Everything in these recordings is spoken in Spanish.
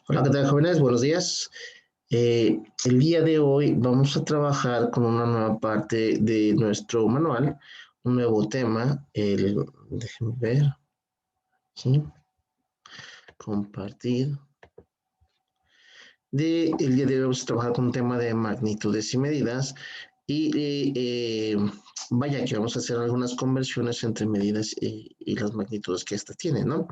Hola, ¿qué tal, jóvenes? Buenos días. El día de hoy vamos a trabajar con una nueva parte de nuestro manual, un nuevo tema. Déjenme ver, ¿sí? Compartir. El día de hoy vamos a trabajar con un tema de magnitudes y medidas. Y vaya que vamos a hacer algunas conversiones entre medidas y las magnitudes que ésta tiene, ¿no?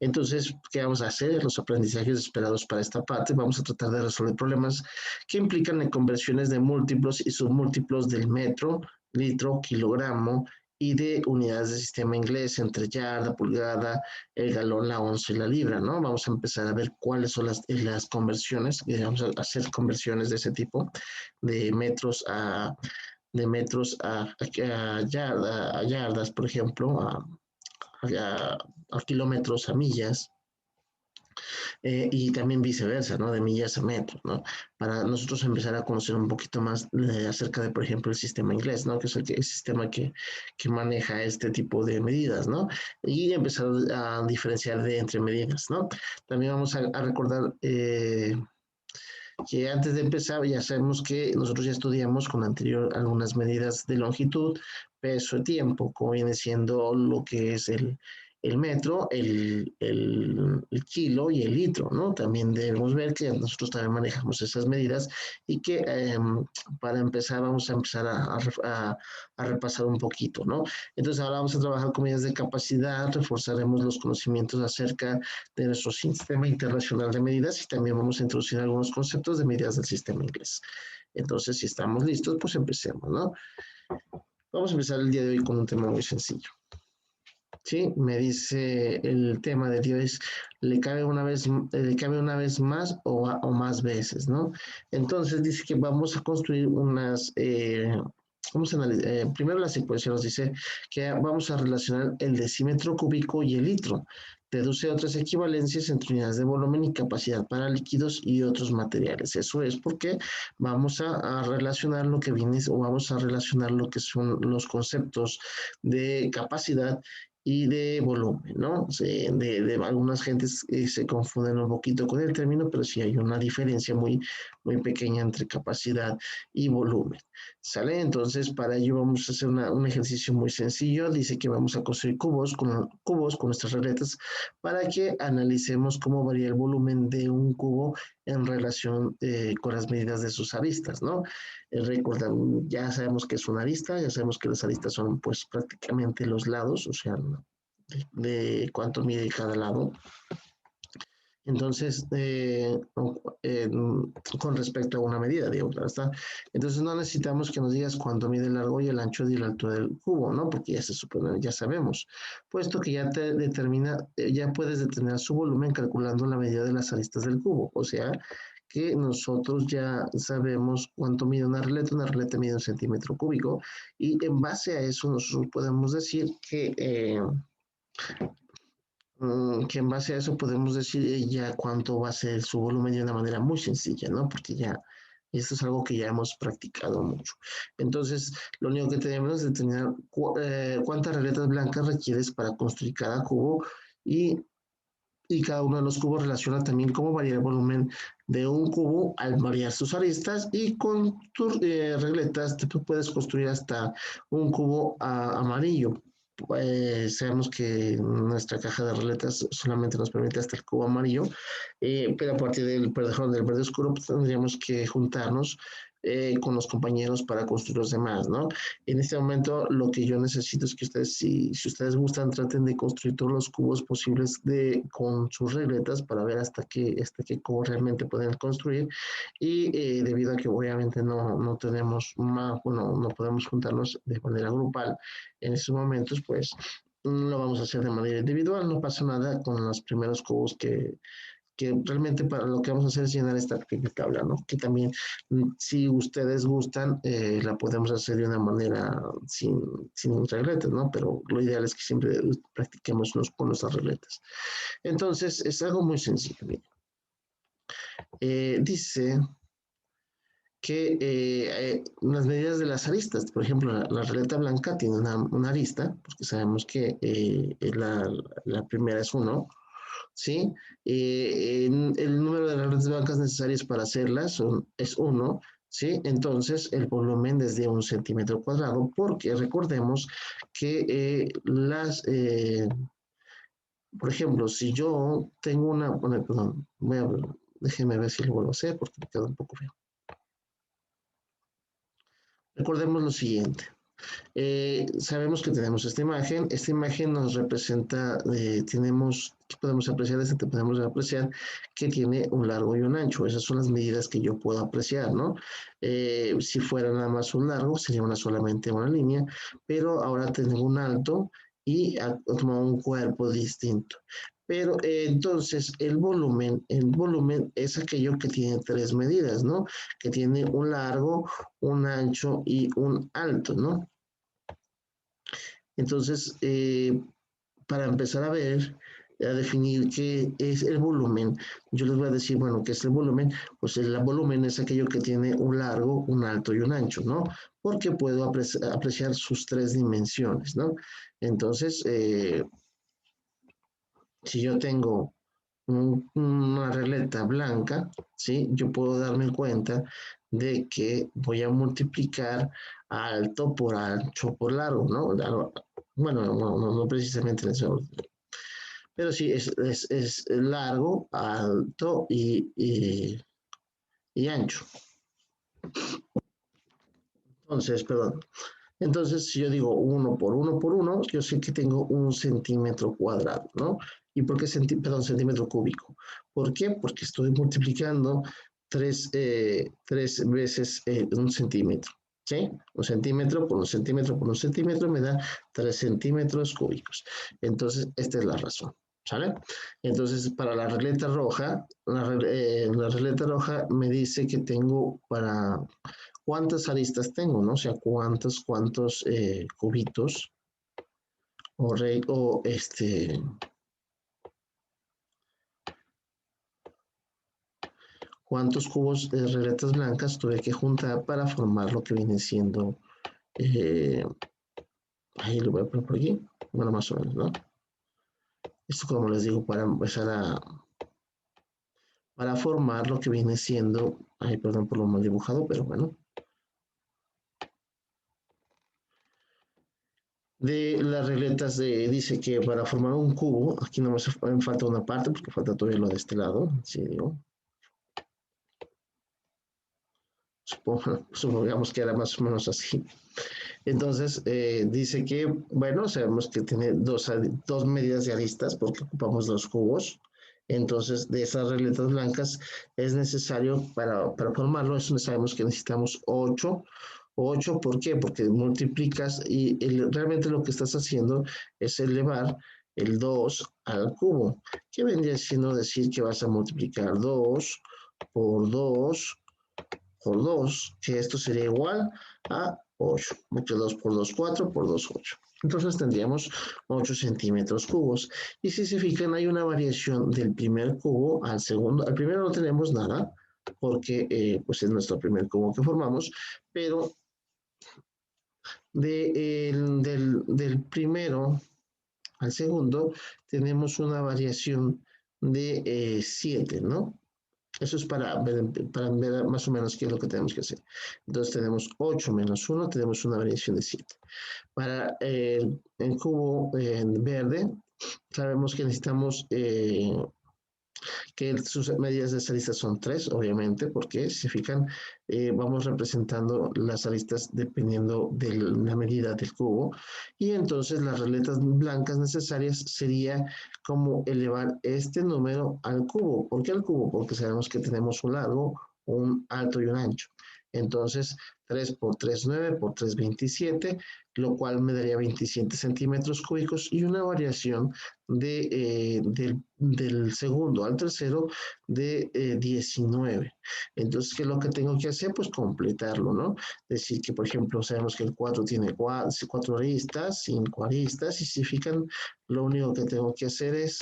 Entonces, ¿qué vamos a hacer? Los aprendizajes esperados para esta parte. Vamos a tratar de resolver problemas que implican en conversiones de múltiplos y submúltiplos del metro, litro, kilogramo y de unidades de sistema inglés entre yarda, pulgada, el galón, la onza y la libra, ¿no? Vamos a empezar a ver cuáles son las conversiones. Vamos a hacer conversiones de ese tipo, de metros a, a yardas, por ejemplo, a kilómetros, a millas, y también viceversa, ¿no? De millas a metros, ¿no? Para nosotros empezar a conocer un poquito más acerca de, por ejemplo, el sistema inglés, ¿no? Que es el sistema que maneja este tipo de medidas, ¿no? Y empezar a diferenciar entre medidas, ¿no? También vamos a recordar que antes de empezar ya sabemos que nosotros ya estudiamos con anterior algunas medidas de longitud, peso, tiempo, como viene siendo lo que es el metro, el kilo y el litro, ¿no? También debemos ver que nosotros también manejamos esas medidas y que para empezar vamos a empezar a repasar un poquito, ¿no? Entonces ahora vamos a trabajar con medidas de capacidad, reforzaremos los conocimientos acerca de nuestro sistema internacional de medidas y también vamos a introducir algunos conceptos de medidas del sistema inglés. Entonces, si estamos listos, pues empecemos, ¿no? Vamos a empezar el día de hoy con un tema muy sencillo. Sí, me dice el tema de Dios, le cabe una vez más o más veces, ¿no? Entonces dice que vamos a construir vamos a analizar, primero la secuencia nos dice que vamos a relacionar el decímetro cúbico y el litro. Deduce otras equivalencias entre unidades de volumen y capacidad para líquidos y otros materiales. Eso es porque vamos a relacionar lo que viene o vamos a relacionar lo que son los conceptos de capacidad y de volumen, ¿no? Algunas gentes se confunden un poquito con el término, pero sí hay una diferencia muy pequeña entre capacidad y volumen. ¿Sale? Entonces, para ello vamos a hacer un ejercicio muy sencillo. Dice que vamos a construir cubos con nuestras regletas para que analicemos cómo varía el volumen de un cubo en relación con las medidas de sus aristas, ¿no? Recuerdan, ya sabemos que es una arista, ya sabemos que las aristas son pues prácticamente los lados, o sea, de cuánto mide cada lado. Entonces, con respecto a una medida, digo, claro está. Entonces, no necesitamos que nos digas cuánto mide el largo y el ancho y la altura del cubo, ¿no? Porque ya se supone, ya sabemos. Puesto que ya te determina, ya puedes determinar su volumen calculando la medida de las aristas del cubo. O sea, que nosotros ya sabemos cuánto mide una ruleta mide un centímetro cúbico, y en base a eso nosotros podemos decir que en base a eso podemos decir ya cuánto va a ser su volumen de una manera muy sencilla, ¿no? Porque ya esto es algo que ya hemos practicado mucho. Entonces, lo único que tenemos es determinar cuántas regletas blancas requieres para construir cada cubo, y, y cada uno de los cubos relaciona también cómo varía el volumen de un cubo al variar sus aristas, y con tus regletas tú puedes construir hasta un cubo amarillo. Sabemos que nuestra caja de regletas solamente nos permite hasta el cubo amarillo, pero a partir del verde oscuro pues, tendríamos que juntarnos con los compañeros para construir los demás, ¿no? En este momento lo que yo necesito es que ustedes, si ustedes gustan, traten de construir todos los cubos posibles con sus regletas para ver hasta qué cubo realmente pueden construir, y debido a que obviamente no tenemos más, bueno, no podemos juntarnos de manera grupal en estos momentos, pues lo vamos a hacer de manera individual, no pasa nada con los primeros cubos que realmente para lo que vamos a hacer es llenar esta pequeña tabla, ¿no? Que también, si ustedes gustan, la podemos hacer de una manera sin regletas, ¿no? Pero lo ideal es que siempre practiquemos con nuestras regletas. Entonces, es algo muy sencillo. Mira. Dice que las medidas de las aristas, por ejemplo, la regleta blanca tiene una arista, porque sabemos que la primera es 1, ¿sí? El número de regletas blancas necesarias para hacerlas es 1, ¿sí? Entonces, el volumen es de 1 centímetro cuadrado, porque recordemos que por ejemplo, si yo tengo bueno, perdón, déjenme ver si lo vuelvo a hacer porque me queda un poco feo. Recordemos lo siguiente. Sabemos que tenemos esta imagen nos representa, ¿qué podemos apreciar? Podemos apreciar que tiene un largo y un ancho, esas son las medidas que yo puedo apreciar, ¿no? Si fuera nada más un largo, sería solamente una línea, pero ahora tengo un alto y ha tomado un cuerpo distinto. Pero entonces el volumen es aquello que tiene tres medidas, ¿no? Que tiene un largo, un ancho y un alto, ¿no? Entonces, para empezar a ver, a definir qué es el volumen, yo les voy a decir, bueno, ¿qué es el volumen? Pues el volumen es aquello que tiene un largo, un alto y un ancho, ¿no? Porque puedo apreciar sus tres dimensiones, ¿no? Entonces, si yo tengo una regleta blanca, ¿sí? Yo puedo darme cuenta de que voy a multiplicar alto por ancho por largo, ¿no? Bueno, no precisamente en ese orden, pero sí es largo, alto y ancho. Entonces, perdón. Entonces, si yo digo 1 por 1 por 1, yo sé que tengo 1 centímetro cuadrado, ¿no? ¿Y por qué centímetro cúbico? ¿Por qué? Porque estoy multiplicando tres veces 1 centímetro, ¿sí? 1 centímetro por 1 centímetro por 1 centímetro me da 3 centímetros cúbicos. Entonces, esta es la razón. ¿Sale? Entonces, para la regleta roja, la regleta roja me dice que tengo para cuántas aristas tengo, ¿no? O sea, cuántos cubitos o cuántos cubos de regletas blancas tuve que juntar para formar lo que viene siendo, eh, ahí lo voy a poner por aquí, bueno, más o menos, ¿no? Esto, como les digo, para empezar para formar lo que viene siendo, ay, perdón por lo mal dibujado, pero bueno, de las regletas dice que para formar un cubo, aquí no me falta una parte porque falta todavía lo de este lado, sí, digo, supongamos que era más o menos así. Entonces, dice que, bueno, sabemos que tiene dos medidas de aristas porque ocupamos dos cubos. Entonces, de esas regletas blancas es necesario para formarlo, eso sabemos que necesitamos 8. 8, ¿por qué? Porque multiplicas y realmente lo que estás haciendo es elevar el 2 al cubo. ¿Qué vendría siendo decir que vas a multiplicar 2 por 2 por 2, que esto sería igual a 8, porque 2 por 2, 4, por 2, 8. Entonces tendríamos 8 centímetros cubos. Y si se fijan, hay una variación del primer cubo al segundo. Al primero no tenemos nada, porque pues es nuestro primer cubo que formamos, pero del primero al segundo tenemos una variación de 7, ¿no? Eso es para ver más o menos qué es lo que tenemos que hacer. Entonces tenemos 8 menos 1, tenemos una variación de 7. Para el cubo verde, sabemos que necesitamos que sus medidas de aristas son 3, obviamente, porque si se fijan, vamos representando las aristas dependiendo de la medida del cubo. Y entonces las regletas blancas necesarias sería como elevar este número al cubo. ¿Por qué al cubo? Porque sabemos que tenemos un largo, un alto y un ancho. Entonces, 3 por 3, 9 por 3, 27, lo cual me daría 27 centímetros cúbicos y una variación del segundo al tercero de 19. Entonces, ¿qué es lo que tengo que hacer? Pues completarlo, ¿no? Decir que, por ejemplo, sabemos que el 4 tiene 4 aristas, 5 aristas, y si fijan, lo único que tengo que hacer es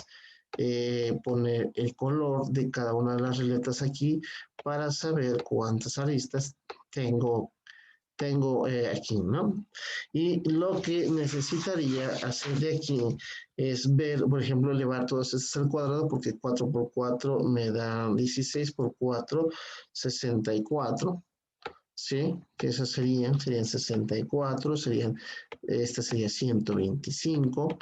poner el color de cada una de las regletas aquí para saber cuántas aristas tengo tengo aquí, ¿no? Y lo que necesitaría hacer de aquí es ver, por ejemplo, elevar todos estos al cuadrado, porque 4 por 4 me da 16 por 4, 64, ¿sí? Que esas serían 64, esta sería 125,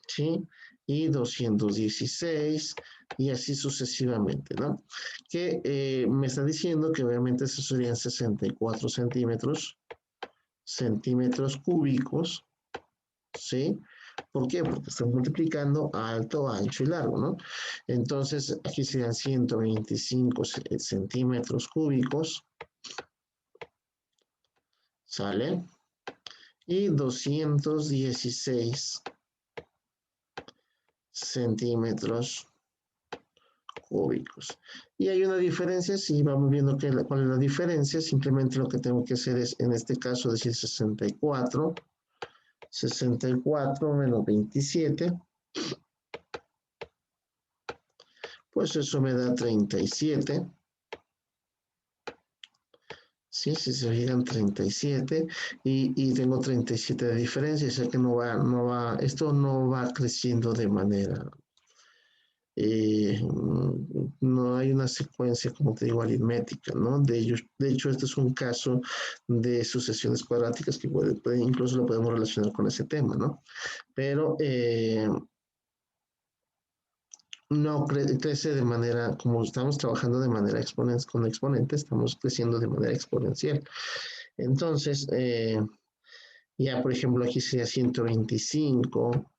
¿sí? Y 216, y así sucesivamente, ¿no? Que me está diciendo que obviamente eso serían 64 centímetros cúbicos, ¿sí? ¿Por qué? Porque estoy multiplicando alto, ancho y largo, ¿no? Entonces, aquí serían 125 centímetros cúbicos, ¿sale? Y 216 centímetros cúbicos. Y hay una diferencia, si vamos viendo cuál es la diferencia, simplemente lo que tengo que hacer es, en este caso, decir 64 menos 27, pues eso me da 37. Sí, si se fijan 37 y tengo 37 de diferencia, o sea que esto no va creciendo de manera, no hay una secuencia, como te digo, aritmética, ¿no? De hecho, este es un caso de sucesiones cuadráticas que incluso lo podemos relacionar con ese tema, ¿no? Pero no crece de manera, como estamos trabajando de manera con exponentes, estamos creciendo de manera exponencial. Entonces, ya por ejemplo aquí sería 125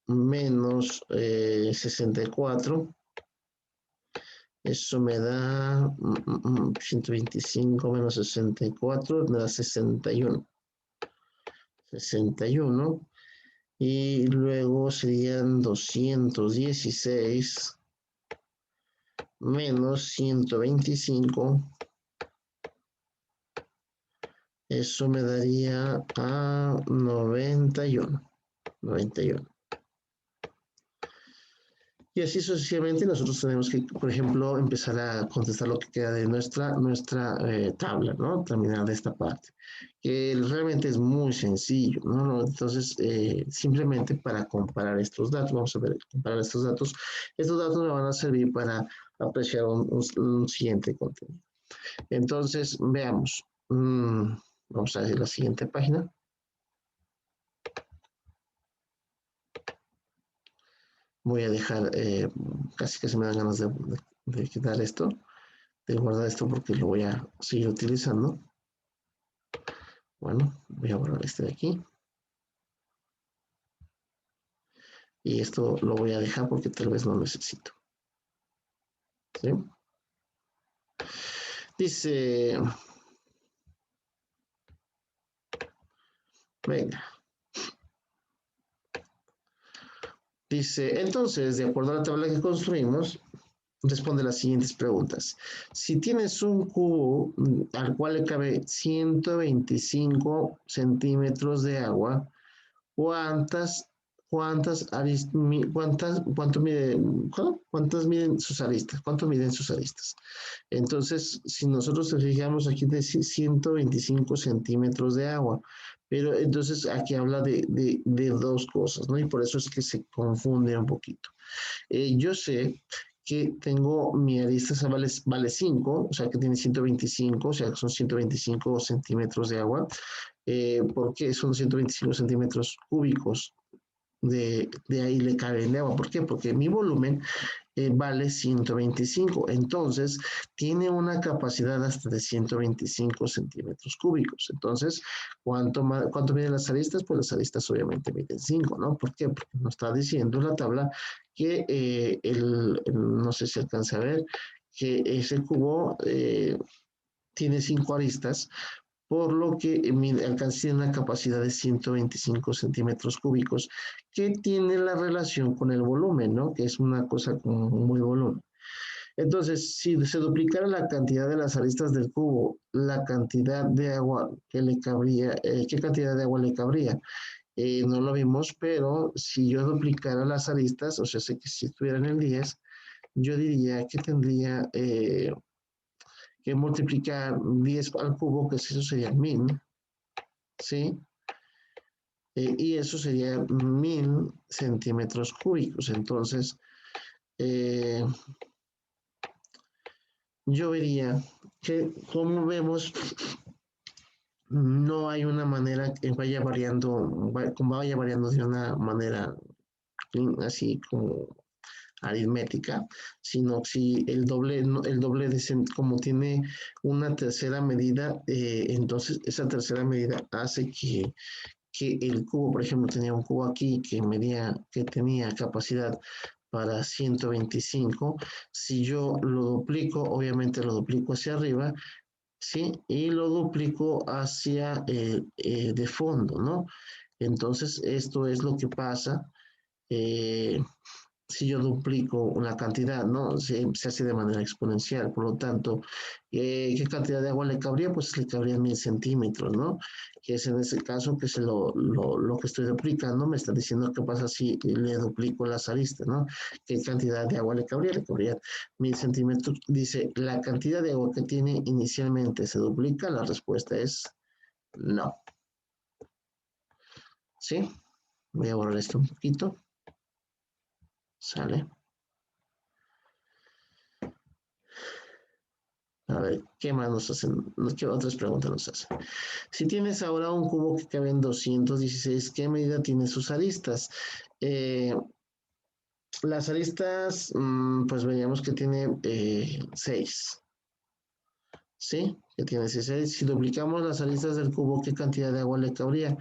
menos 64. Eso me da 125 menos 64, me da 61. 61. Y luego serían 216 menos 125. Eso me daría a 91. 91. Y así sucesivamente nosotros tenemos que, por ejemplo, empezar a contestar lo que queda de nuestra tabla, ¿no? Terminar de esta parte, que realmente es muy sencillo, ¿no? Entonces, simplemente para comparar estos datos, vamos a ver, comparar estos datos me van a servir para apreciar un siguiente contenido. Entonces, veamos, vamos a ver la siguiente página. Voy a dejar, casi que se me dan ganas de quitar esto, de guardar esto porque lo voy a seguir utilizando. Bueno, voy a borrar este de aquí. Y esto lo voy a dejar porque tal vez no necesito. ¿Sí? Dice, venga. Dice, entonces, de acuerdo a la tabla que construimos, responde las siguientes preguntas. Si tienes un cubo al cual le cabe 125 centímetros de agua, ¿cuántas, cuántas miden sus aristas? ¿Cuánto miden sus aristas? Entonces, si nosotros nos fijamos aquí de 125 centímetros de agua, pero entonces aquí habla de dos cosas, ¿no? Y por eso es que se confunde un poquito. Yo sé que tengo mi arista vale 5, o sea que tiene 125, o sea que son 125 centímetros de agua, porque son 125 centímetros cúbicos de ahí le cabe el agua. ¿Por qué? Porque mi volumen vale 125. Entonces, tiene una capacidad hasta de 125 centímetros cúbicos. Entonces, ¿cuánto miden las aristas? Pues las aristas obviamente miden 5, ¿no? ¿Por qué? Porque nos está diciendo la tabla que no sé si alcanza a ver, que ese cubo tiene 5 aristas, por lo que alcanza una capacidad de 125 centímetros cúbicos, que tiene la relación con el volumen, ¿no? Que es una cosa como muy volumen. Entonces, si se duplicara la cantidad de las aristas del cubo, la cantidad de agua que le cabría, ¿qué cantidad de agua le cabría? No lo vimos, pero si yo duplicara las aristas, o sea, sé que si estuviera en el 10, yo diría que tendría que multiplicar 10 al cubo, que eso sería 1000, ¿sí? Y eso sería 1000 centímetros cúbicos. Entonces, eh, yo vería que, como vemos, no hay una manera que vaya variando de una manera así como aritmética, sino si el doble como tiene una tercera medida, entonces esa tercera medida hace que el cubo, por ejemplo, tenía un cubo aquí que tenía capacidad para 125. Si yo lo duplico, obviamente lo duplico hacia arriba, ¿sí? Y lo duplico hacia de fondo, ¿no? Entonces, esto es lo que pasa. eh, si yo duplico una cantidad, ¿no? Se hace de manera exponencial. Por lo tanto, ¿qué cantidad de agua le cabría? Pues le cabrían 1000 centímetros, ¿no? Que es en ese caso que lo que estoy duplicando me está diciendo qué pasa si le duplico las aristas, ¿no? ¿Qué cantidad de agua le cabría? Le cabría 1000 centímetros. Dice, la cantidad de agua que tiene inicialmente se duplica. La respuesta es no. ¿Sí? Voy a borrar esto un poquito. Sale. A ver, ¿qué más nos hacen? ¿Qué otras preguntas nos hacen? Si tienes ahora un cubo que cabe en 216, ¿qué medida tiene sus aristas? Eh, las aristas, pues veríamos que tiene 6, ¿sí? Que tiene 6. Si duplicamos las aristas del cubo, ¿qué cantidad de agua le cabría?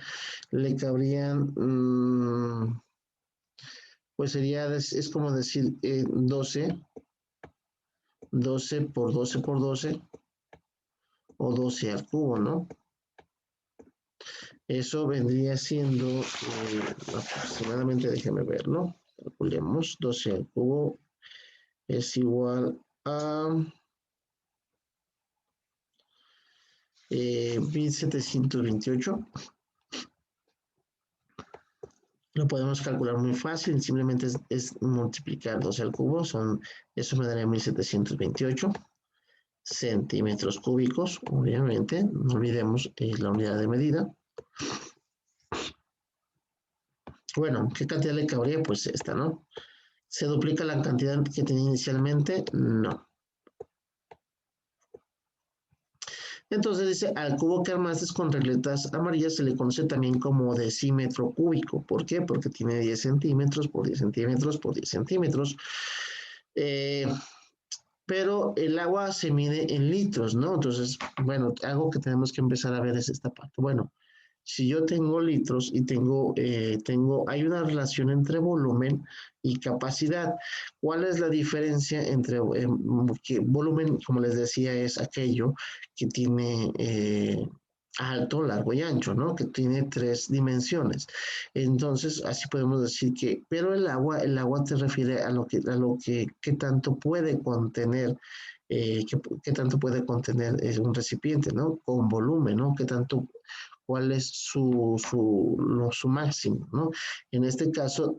Le cabrían, pues es como decir 12 por 12 por 12 o 12 al cubo, ¿no? Eso vendría siendo aproximadamente, déjeme verlo, calculemos, 12 al cubo es igual a 1728. Lo podemos calcular muy fácil, simplemente es multiplicar 12 al cubo, eso me daría 1728 centímetros cúbicos, obviamente, no olvidemos la unidad de medida. Bueno, ¿qué cantidad le cabría? Pues esta, ¿no? ¿Se duplica la cantidad que tenía inicialmente? No. Entonces dice, al cubo que armaste con regletas amarillas se le conoce también como decímetro cúbico. ¿Por qué? Porque tiene 10 centímetros por 10 centímetros por 10 centímetros. Eh, pero el agua se mide en litros, ¿no? Entonces, bueno, algo que tenemos que empezar a ver es esta parte. Bueno, si yo tengo litros y hay una relación entre volumen y capacidad. ¿Cuál es la diferencia entre que volumen, como les decía, es aquello que tiene alto, largo y ancho, ¿no? Que tiene 3 dimensiones. Entonces, así podemos decir pero el agua te refiere qué tanto puede contener qué tanto puede contener un recipiente, ¿no? Con volumen, ¿no? Qué tanto cuál es su máximo, ¿no? En este caso,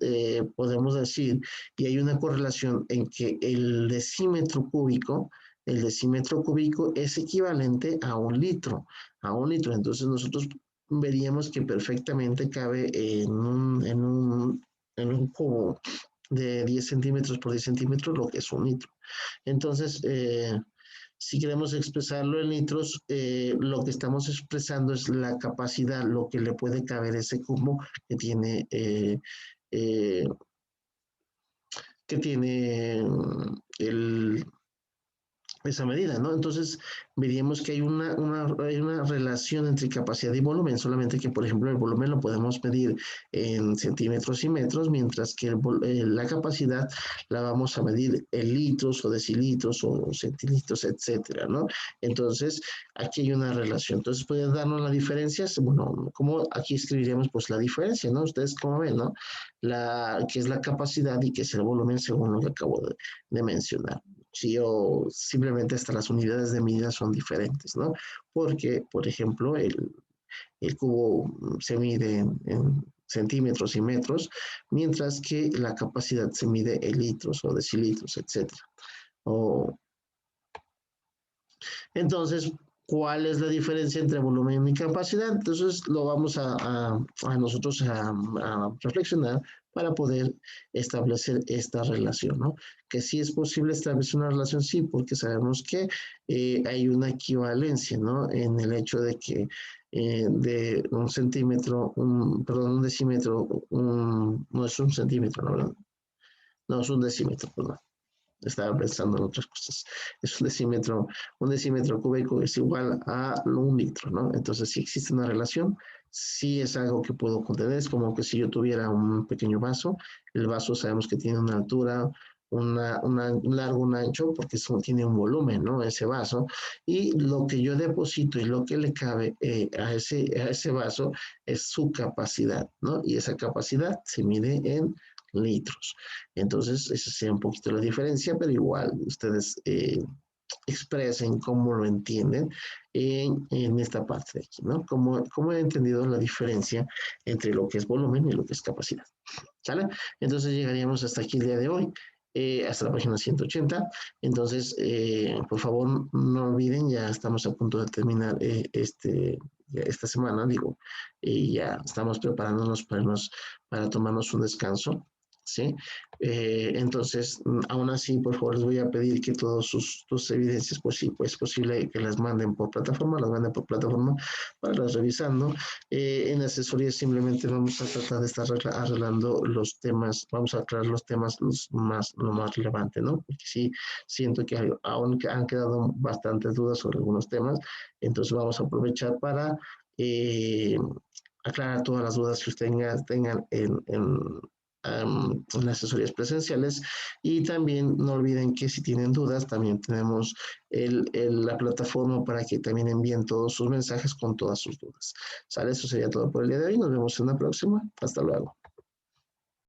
podemos decir, y hay una correlación en que el decímetro cúbico es equivalente a un litro. Entonces nosotros veríamos que perfectamente cabe en un cubo de 10 centímetros por 10 centímetros, lo que es un litro. Entonces, si queremos expresarlo en litros, lo que estamos expresando es la capacidad, lo que le puede caber ese cubo que tiene, eh, que tiene esa medida, ¿no? Entonces, veríamos que hay una relación entre capacidad y volumen, solamente que, por ejemplo, el volumen lo podemos medir en centímetros y metros, mientras que la capacidad la vamos a medir en litros o decilitros o centilitros, etcétera, ¿no? Entonces, aquí hay una relación. Entonces, ¿pueden darnos la diferencia? Bueno, ¿cómo aquí escribiríamos pues la diferencia, ¿no? Ustedes como ven, ¿no? Que es la capacidad y que es el volumen según lo que acabo de mencionar. Sí, o simplemente hasta las unidades de medida son diferentes, ¿no? Porque, por ejemplo, el cubo se mide en centímetros y metros, mientras que la capacidad se mide en litros o decilitros, etcétera. O Entonces, ¿cuál es la diferencia entre volumen y capacidad? Entonces, lo vamos a nosotros a reflexionar para poder establecer esta relación, ¿no? Que sí es posible establecer una relación, sí, porque sabemos que hay una equivalencia, ¿no? En el hecho de que de un centímetro, perdón, un decímetro, no es un centímetro, ¿no? No, es un decímetro, perdón. Estaba pensando en otras cosas. Es un decímetro cúbico es igual a un litro, ¿no? Entonces, si existe una relación, sí es algo que puedo contener. Es como que si yo tuviera un pequeño vaso, el vaso sabemos que tiene una altura, un largo, un ancho, porque tiene un volumen, ¿no? Ese vaso. Y lo que yo deposito y lo que le cabe a ese vaso es su capacidad, ¿no? Y esa capacidad se mide en litros. Entonces, esa sería un poquito la diferencia, pero igual ustedes expresen cómo lo entienden esta parte de aquí, ¿no? Cómo he entendido la diferencia entre lo que es volumen y lo que es capacidad. ¿Sale? Entonces llegaríamos hasta aquí el día de hoy. Hasta la página 180. Entonces, por favor, no olviden, ya estamos a punto de terminar esta semana, digo, y ya estamos preparándonos para tomarnos un descanso. ¿Sí? Entonces, aún así, por favor, les voy a pedir que todas sus evidencias, pues sí, pues es posible que las manden por plataforma, para las revisando. En asesoría simplemente vamos a tratar de estar arreglando los temas, vamos a aclarar los temas lo más relevante, ¿no? Porque sí, siento que aún han quedado bastantes dudas sobre algunos temas, entonces vamos a aprovechar para eh, aclarar todas las dudas que ustedes tengan en asesorías presenciales y también no olviden que si tienen dudas también tenemos la plataforma para que también envíen todos sus mensajes con todas sus dudas. ¿Sale? Eso sería todo por el día de hoy. Nos vemos en la próxima. Hasta luego.